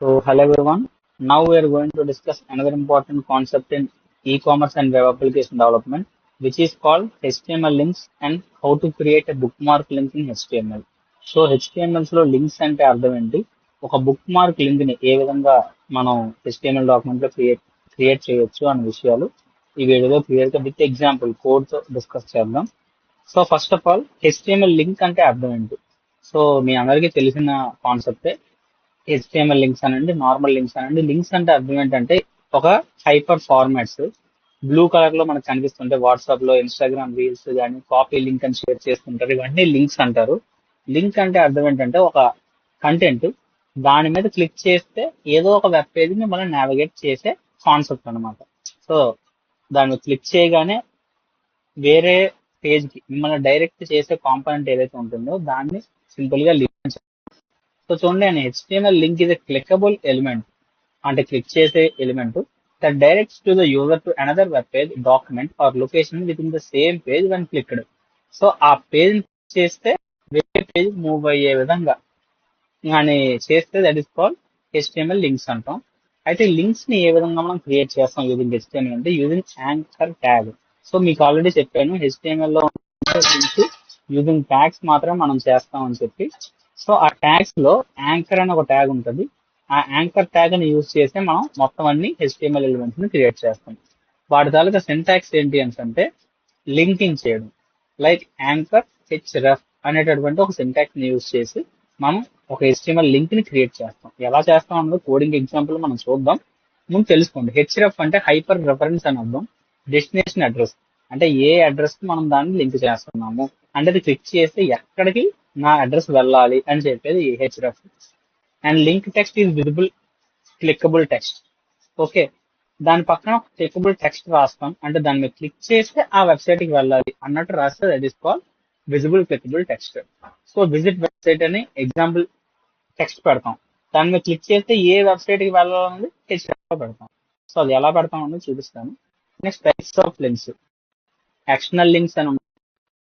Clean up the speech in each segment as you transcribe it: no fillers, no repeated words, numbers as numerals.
So, hello everyone. Now we are going to discuss another important concept in e-commerce and web application development, which is called HTML links and how to create a bookmark link in HTML. So HTML లో links అంటే అర్థం ఏంటి? ఒక book mark link ని ఏ విధంగా మనం HTML document లో క్రియేట్ చేయొచ్చు అనే విషయాలు ఈ వీడియోలో క్లియర్ గా విత్ ఎగ్జాంపుల్ కోడ్ తో డిస్కస్ చేద్దాం. So first of all HTML link అంటే అర్థం ఏంటి? సో మీ అందరికీ తెలిసిన కాన్సెప్టే. HTML లింక్స్ అనండి, నార్మల్ లింక్స్ అనండి. లింక్స్ అంటే అర్థం ఏంటంటే ఒక హైపర్ ఫార్మాట్స్ బ్లూ కలర్ లో మనకు కనిపిస్తుంటే వాట్సాప్ లో ఇన్స్టాగ్రామ్ రీల్స్ కానీ కాపీ లింక్ అని షేర్ చేస్తుంటారు, ఇవన్నీ లింక్స్ అంటారు. లింక్ అంటే అర్థం ఏంటంటే ఒక కంటెంట్ దాని మీద క్లిక్ చేస్తే ఏదో ఒక వెబ్ పేజ్ ని మనం నావిగేట్ చేసే కాన్సెప్ట్ అన్నమాట. సో దాన్ని క్లిక్ చేయగానే వేరే పేజ్ కి మిమ్మల్ని డైరెక్ట్ చేసే కాంపోనెంట్ ఏదైతే ఉంటుందో దాన్ని సింపుల్ గా లింక్. సో చూడండి, and HTML link is a clickable element, అంటే క్లిక్ చేసే element that directs to the user to another web page, document or location with in the same page when clicked. So ఆ page చేస్తే వేరే page move అయ్యే విధంగా అని చేస్తే that is called HTML links అంటాం. అయితే లింక్స్ ని ఏ విధంగా మనం క్రియేట్ చేస్తాం యూజింగ్ HTML అంటే యూజింగ్ యాంకర్ ట్యాగ్. సో మీకు ఆల్రెడీ చెప్పాను HTML లో లింక్స్ యూజింగ్ ట్యాగ్స్ మాత్రమే మనం చేస్తాం అని చెప్పి. సో ఆ ట్యాగ్స్ లో యాంకర్ అని ఒక ట్యాగ్ ఉంటుంది. ఆ యాంకర్ ట్యాగ్ ని యూజ్ చేస్తే మనం మొత్తం అన్ని HTML ఎలిమెంట్స్ ని క్రియేట్ చేస్తాం. వాటి తాలూకా సింటాక్స్ ఏంటి అంటే లింకింగ్ చేయడం, లైక్ యాంకర్ హెచ్రెఫ్ అనేటటువంటి ఒక సింటాక్స్ ని యూజ్ చేసి మనం ఒక HTML లింక్ ని క్రియేట్ చేస్తాం. ఎలా చేస్తాం అన్నది కోడింగ్ ఎగ్జాంపుల్ మనం చూద్దాం. ముందు తెలుసుకోండి, హెచ్రెఫ్ అంటే హైపర్ రెఫరెన్స్ అని అర్థం. డెస్టినేషన్ అడ్రస్ అంటే ఏ అడ్రస్ కి మనం దాన్ని లింక్ చేస్తున్నాము అంటే అది క్లిక్ చేస్తే ఎక్కడికి నా అడ్రస్ వెళ్ళాలి అని చెప్పేది href. And link text is visible clickable text. Okay, దాని పక్కన క్లిక్కబుల్ టెక్స్ట్ రాస్తాం అంటే దాని మీద క్లిక్ చేస్తే ఆ వెబ్సైట్ కి వెళ్ళాలి అన్నట్టు రాస్తే that is call visible clickable text. So visit website అని ఎగ్జాంపుల్ టెక్స్ట్ పెడతాం, దాని మీద క్లిక్ చేస్తే ఏ వెబ్సైట్ కి వెళ్ళాలన్నది హెచ్రెఫ్ పెడతాం. సో అది ఎలా పెడతాం అనేది చూపిస్తాను. Next types of links, external links అని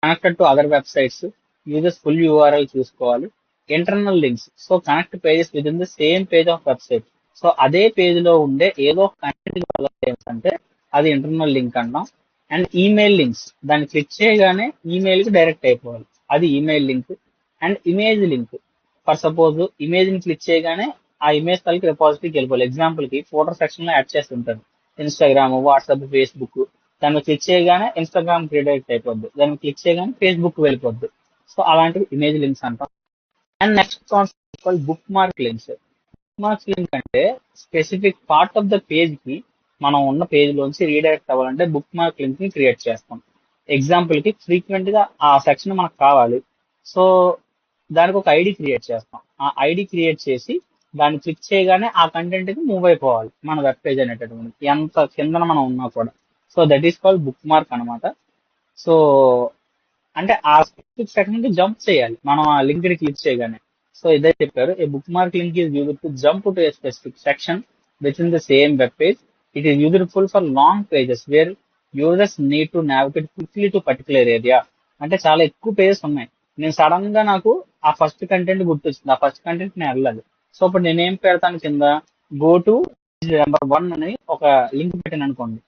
connected to other websites, users full URL చూసుకోవాలి. Internal links, so connect pages with in the same page of website. So అదే పేజ్ లో ఉండే ఏదో కంటెంట్ అంటే అది ఇంటర్నల్ లింక్ అంటాం. అండ్ ఈమెయిల్ లింక్స్, దాన్ని క్లిక్ చేయగానే ఈమెయిల్ కి డైరెక్ట్ అయిపోవాలి, అది email link. And image link, for suppose image ని క్లిక్ చేయగానే ఆ ఇమేజ్ తలకి రిపాజిటరీకి వెళ్ళిపోవాలి. ఎగ్జాంపుల్ కి ఫోటో సెక్షన్ లో యాడ్ చేస్తుంటారు ఇన్స్టాగ్రామ్, వాట్సాప్, ఫేస్బుక్. దాన్ని క్లిక్ చేయగానే ఇన్స్టాగ్రామ్ రీడైరెక్ట్ అయిపోద్ది, దాన్ని క్లిక్ చేయగానే ఫేస్బుక్ వెళ్ళిపోద్ది. సో అలాంటివి ఇమేజ్ లింక్స్ అంటాం. And next concept bookmark links. Bookmarks link అంటే specific part of the page కి మనం ఉన్న పేజ్ లోంచి రీడైరెక్ట్ అవ్వాలంటే బుక్ మార్క్ లింక్ ని క్రియేట్ చేస్తాం. ఎగ్జాంపుల్ కి ఫ్రీక్వెంట్ గా ఆ సెక్షన్ మనకు కావాలి, సో దానికి ఒక ఐడి క్రియేట్ చేస్తాం. ఆ ఐడి క్రియేట్ చేసి దాన్ని క్లిక్ చేయగానే ఆ కంటెంట్ కి మూవ్ అయిపోవాలి మన వెబ్ పేజ్ అనేటటువంటి ఎంత కిందన మనం ఉన్నా కూడా. So that is called book mark అనమాట. సో అంటే ఆ స్పెసిఫిక్ సెక్షన్ కి జంప్ చేయాలి మనం ఆ లింక్ ని క్లిక్ చేయగానే. సో ఇదే చెప్పారు, a bookmark link is used to jump to a specific section with in the same web page. It is useful for long pages where users need to navigate quickly to particular area. అంటే చాలా ఎక్కువ pages ఉన్నాయి, నేను sudden గా నాకు ఆ first content గుర్తొచ్చింది, ఆ ఫస్ట్ కంటెంట్ నేను వెళ్ళాలి. సో ఇప్పుడు నేనేం పెడతాను కింద, గో టు నెంబర్ 1 అని ఒక లింక్ పెట్టాను అనుకోండి,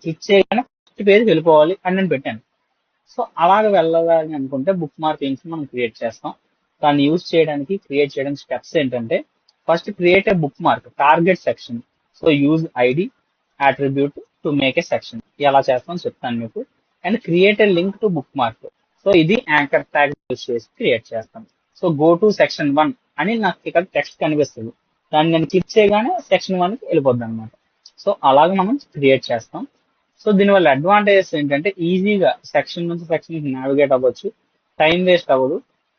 క్లిక్ చేయగానే ఫస్ట్ పేజ్ వెళ్ళిపోవాలి అని నేను పెట్టాను. సో అలాగ వెళ్ళాలని అనుకుంటే బుక్ మార్క్ లింక్స్ మనం క్రియేట్ చేస్తాం. దాన్ని యూజ్ చేయడానికి క్రియేట్ చేయడానికి స్టెప్స్ ఏంటంటే, first create a book mark target section. So use ID attribute to make a section. ఎలా చేస్తాం చెప్తాను మీకు. And create a link to book mark. So ఇది యాంకర్ ట్యాగ్ యూజ్ చేసి క్రియేట్ చేస్తాం. సో గో టు సెక్షన్ 1 అని నాకు ఇక్కడ టెక్స్ట్ కనిపిస్తుంది, దాన్ని నేను క్లిక్ చేయగానే సెక్షన్ 1 కి వెళ్ళిపోద్ది అనమాట. సో అలాగ మనం క్రియేట్ చేస్తాం. సో దీనివల్ల అడ్వాంటేజెస్ ఏంటంటే ఈజీగా సెక్షన్ నుంచి సెక్షన్ కి నావిగేట్ అవ్వచ్చు, టైం వేస్ట్ అవ్వదు,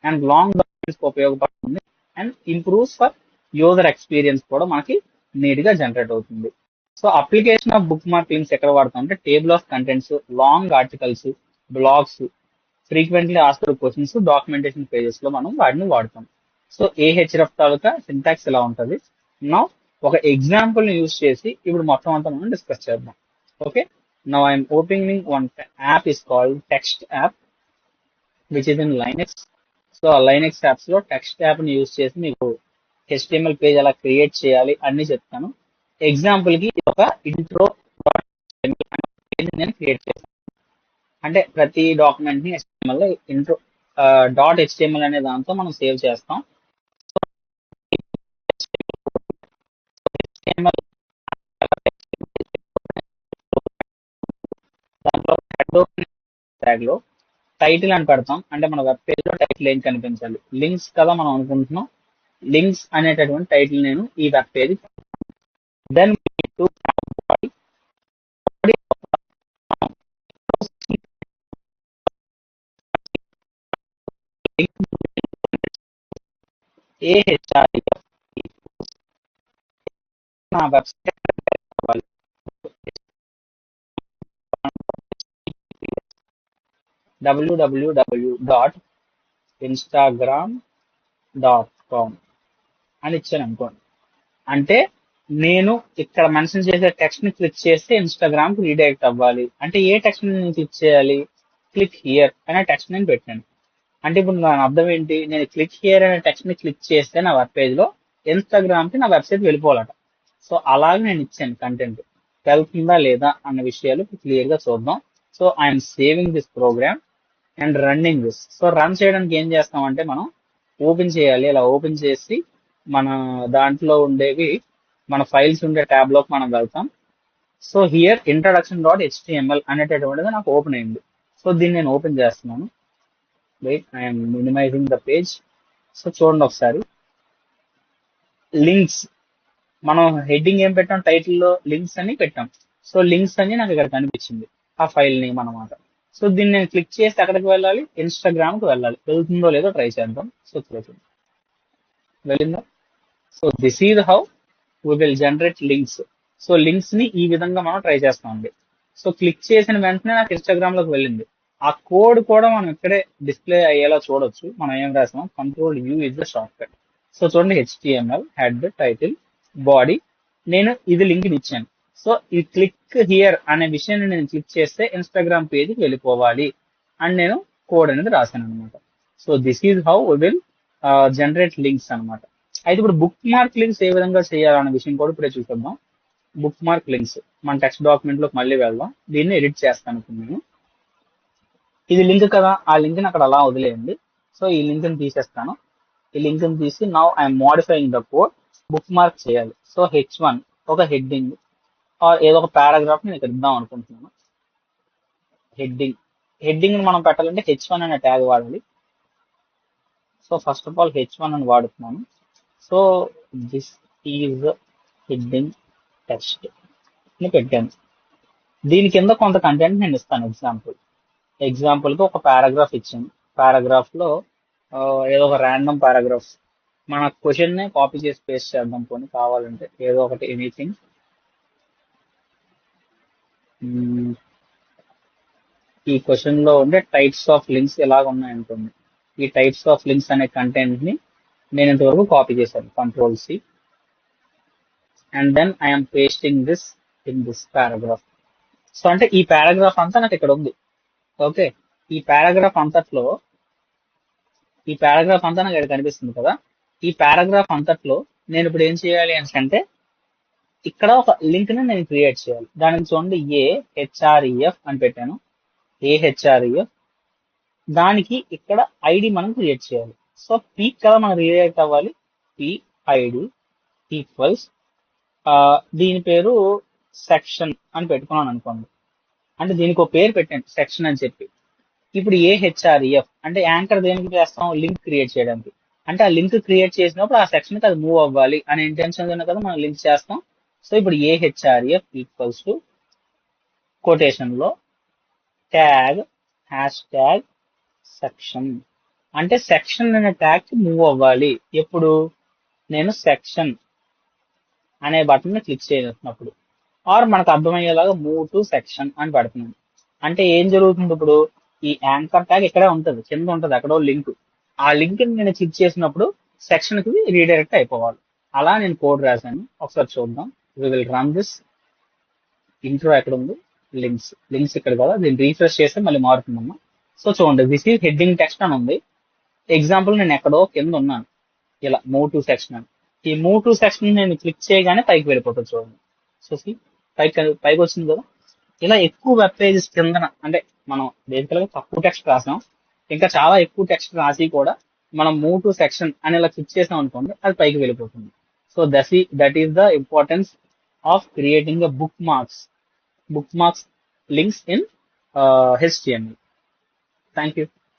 అండ్ లాంగ్ డాక్యుమెంట్స్ ఉపయోగపడుతుంది, and improves for user experience కూడా మనకి నీట్ గా జనరేట్ అవుతుంది. So application of bookmark links ఎక్కడ వాడతాం అంటే table of contents, long articles, blogs, frequently asked questions, documentation pages లో మనం వాటిని వాడతాం. సో ఏహెచ్ఎఫ్ తాలూకా సింటాక్స్ ఇలా ఉంటుంది. నా ఒక ఎగ్జాంపుల్ ని యూజ్ చేసి ఇప్పుడు మొత్తం అంతా మనం డిస్కస్ చేద్దాం. Okay, now I'm opening one app is called text app which is in Linux. So ఆ లైనెక్స్ యాప్స్ లో టెక్స్ట్ యాప్ ని యూజ్ చేసి మీకు HTML పేజ్ ఎలా క్రియేట్ చేయాలి అన్ని చెప్తాను. ఎగ్జాంపుల్ కి ఒక ఇంట్రో నేను క్రియేట్ చేస్తాను. అంటే ప్రతి డాక్యుమెంట్ ని HTML లో ఇంట్రో .html అనే దాంతో మనం సేవ్ చేస్తాం. HTML దాంట్లో ట్యాగ్ లో టైటిల్ అని పెడతాం. అంటే మన వెబ్ పేజ్ లో టైటిల్ ఏం కనిపించాలి, లింక్స్ కదా మనం అనుకుంటున్నాం. లింక్స్ అనేటటువంటి టైటిల్ నేను ఈ వెబ్ పేజ్ దెన్ నా వెబ్సైట్ www.instagram.com అని ఇచ్చాను అనుకోండి. అంటే నేను ఇక్కడ మెన్షన్ చేసే టెక్స్ట్ ని క్లిక్ చేస్తే ఇన్స్టాగ్రామ్ కి రీడైరెక్ట్ అవ్వాలి. అంటే ఏ టెక్స్ట్ ని నేను క్లిక్ చేయాలి, క్లిక్ హియర్ అనే టెక్స్ట్ నేను పెట్టాను. అంటే ఇప్పుడు దాని అర్థం ఏంటి, నేను క్లిక్ హియర్ అనే టెక్స్ట్ ని క్లిక్ చేస్తే నా వెబ్ పేజ్ లో ఇన్స్టాగ్రామ్ కి నా వెబ్సైట్ వెళ్ళిపోవాలట. సో అలాగే నేను ఇచ్చాను కంటెంట్ వెళ్తుందా లేదా అన్న విషయాలు క్లియర్ గా చూద్దాం. So I'm saving this program and running this. So run చేయడానికి ఏం చేస్తామంటే మనం ఓపెన్ చేయాలి. ఇలా ఓపెన్ చేసి మన దాంట్లో ఉండేవి మన ఫైల్స్ ఉండే ట్యాబ్ లోకి మనం వెళ్తాం. సో హియర్ introduction.html అనేటటువంటిది నాకు ఓపెన్ అయింది. సో దీన్ని నేను ఓపెన్ చేస్తున్నాను. Wait, I'm minimizing the page. So చూడండి ఒకసారి, లింక్స్ మనం హెడ్డింగ్ ఏం పెట్టాం, టైటిల్లో లింక్స్ అని పెట్టాం. సో లింక్స్ అని నాకు ఇక్కడ కనిపించింది, ఆ ఫైల్ నేమ్ అనమాట. సో దీన్ని నేను క్లిక్ చేసి ఎక్కడికి వెళ్ళాలి, ఇన్స్టాగ్రామ్ కి వెళ్ళాలి. వెళ్తుందో లేదో ట్రై చేద్దాం. సో చూడండి వెళ్ళిందా. So this is how we will generate links. So links ని ఈ విధంగా మనం ట్రై చేస్తామండి. సో క్లిక్ చేసిన వెంటనే నాకు ఇన్స్టాగ్రామ్ లోకి వెళ్ళింది. ఆ కోడ్ కూడా మనం ఇక్కడే డిస్ప్లే అయ్యేలా చూడొచ్చు. మనం ఏం రాసాం, Ctrl+U is the short cut. So చూడండి, HTML హెడ్, టైటిల్, బాడీ, నేను ఇది లింక్ ఇచ్చాను. సో ఈ క్లిక్ హియర్ అనే విషయాన్ని నేను క్లిక్ చేస్తే ఇన్స్టాగ్రామ్ పేజ్కి వెళ్ళిపోవాలి అని నేను కోడ్ అనేది రాశాను అనమాట. So this is how we will generate links అనమాట. అయితే ఇప్పుడు బుక్ మార్క్ లింక్స్ ఏ విధంగా చేయాలన్న విషయం కూడా ఇప్పుడే చూద్దాం. బుక్ మార్క్ లింక్స్ మన టెక్స్ట్ డాక్యుమెంట్ లోకి మళ్ళీ వెళ్దాం. దీన్ని ఎడిట్ చేస్తాను ఇప్పుడు నేను. ఇది లింక్ కదా, ఆ లింక్ ని అక్కడ అలా వదిలేయండి. సో ఈ లింక్ ని తీసేస్తాను. ఈ లింక్ ని తీసి now I'm modifying the code. Book mark చేయాలి. సో H1 ఒక హెడ్డింగ్ ఆర్ ఏదో ఒక పారాగ్రాఫ్ నేను ఇక్కడ ఇద్దాం అనుకుంటున్నాను. హెడ్డింగ్ ని మనం పెట్టాలంటే H1 అనే ట్యాగ్ వాడాలి. So first of all H1 అని వాడుతున్నాను. So this is heading text ని పెట్టాను. దీని కింద కొంత కంటెంట్ నేను ఇస్తాను. ఎగ్జాంపుల్ కి ఒక పారాగ్రాఫ్ ఇచ్చాను. పారాగ్రాఫ్ లో ఏదో ఒక ర్యాండమ్ పారాగ్రాఫ్, మన క్వశ్చన్ నే కాపీ చేసి పేస్ట్ చేద్దాం. పోనీ కావాలంటే ఏదో ఒకటి, ఎనీథింగ్. ఈ క్వశ్చన్ లో ఉండే టైప్స్ ఆఫ్ లింక్స్ ఎలాగ ఉన్నాయనుకోండి. ఈ టైప్స్ ఆఫ్ లింక్స్ అనే కంటెంట్ ని నేను ఇంతవరకు కాపీ చేశాను. Ctrl+C and then I'm pasting this in this paragraph. So అంటే ఈ పారాగ్రాఫ్ అంతా నాకు ఇక్కడ ఉంది. ఓకే, ఈ పారాగ్రాఫ్ అంతట్లో నాకు ఇక్కడ కనిపిస్తుంది కదా. ఈ పారాగ్రాఫ్ అంతట్లో నేను ఇప్పుడు ఏం చేయాలి అంటే ఇక్కడ ఒక లింక్ ని నేను క్రియేట్ చేయాలి. దానికి చూడండి, AHREF అని పెట్టాను. AHREF, దానికి ఇక్కడ ఐడి మనం క్రియేట్ చేయాలి. సో P కదా మనం రిలేట్ అవ్వాలి. PID ఈక్వల్స్ దీని పేరు సెక్షన్ అని పెట్టుకున్నాను అనుకోండి. అంటే దీనికి ఒక పేరు పెట్టండి, సెక్షన్ అని చెప్పి. ఇప్పుడు AHREF అంటే యాంకర్ దేనికి చేస్తాం, లింక్ క్రియేట్ చేయడానికి. అంటే ఆ లింక్ క్రియేట్ చేసినప్పుడు ఆ సెక్షన్ కి అది మూవ్ అవ్వాలి అనే ఇంటెన్షన్ కదా మనం లింక్ చేస్తాం. సో ఇప్పుడు AHREF ఈక్వల్స్ టు కొటేషన్ లో ట్యాగ్ హ్యాష్ సెక్షన్. అంటే సెక్షన్ అనే ట్యాగ్ కి మూవ్ అవ్వాలి. ఎప్పుడు నేను సెక్షన్ అనే బటన్ ని క్లిక్ చేసినప్పుడు, ఆర్ మనకు అర్థమయ్యేలాగా మూవ్ టు సెక్షన్ అని పెడుతున్నాను. అంటే ఏం జరుగుతుంది, ఇప్పుడు ఈ యాంకర్ ట్యాగ్ ఇక్కడే ఉంటుంది, కింద ఉంటుంది అక్కడో లింక్. ఆ లింక్ ని నేను క్లిక్ చేసినప్పుడు సెక్షన్ కి రీడైరెక్ట్ అయిపోవాలి. అలా నేను కోడ్ రాశాను. ఒకసారి చూద్దాం. We will run this. Intro ఎక్కడ ఉంది, లింక్స్ ఇక్కడ కదా. దీన్ని రీఫ్రెష్ చేస్తే మళ్ళీ మారుతుందమ్మా. సో చూడండి, దిస్ ఈజ్ హెడ్డింగ్ టెక్స్ట్ అని ఉంది. ఎగ్జాంపుల్ నేను ఎక్కడో కింద ఉన్నాను, ఇలా మూవ్ టు సెక్షన్ అని. ఈ మూవ్ టు సెక్షన్ నేను క్లిక్ చేయగానే పైకి వెళ్ళిపోతుంది చూడండి. సో పైకి వచ్చింది కదా. ఇలా ఎక్కువ వెబ్ పేజెస్ కిందన అంటే మనం బేసికల్గా తక్కువ టెక్స్ట్ రాసాం, ఇంకా చాలా ఎక్కువ టెక్స్ట్ రాసి కూడా మనం మూవ్ టు సెక్షన్ అని ఇలా క్లిక్ చేసాం అనుకోండి, అది పైకి వెళ్ళిపోతుంది. So that is the importance of creating a book marks links in HTML. Thank you.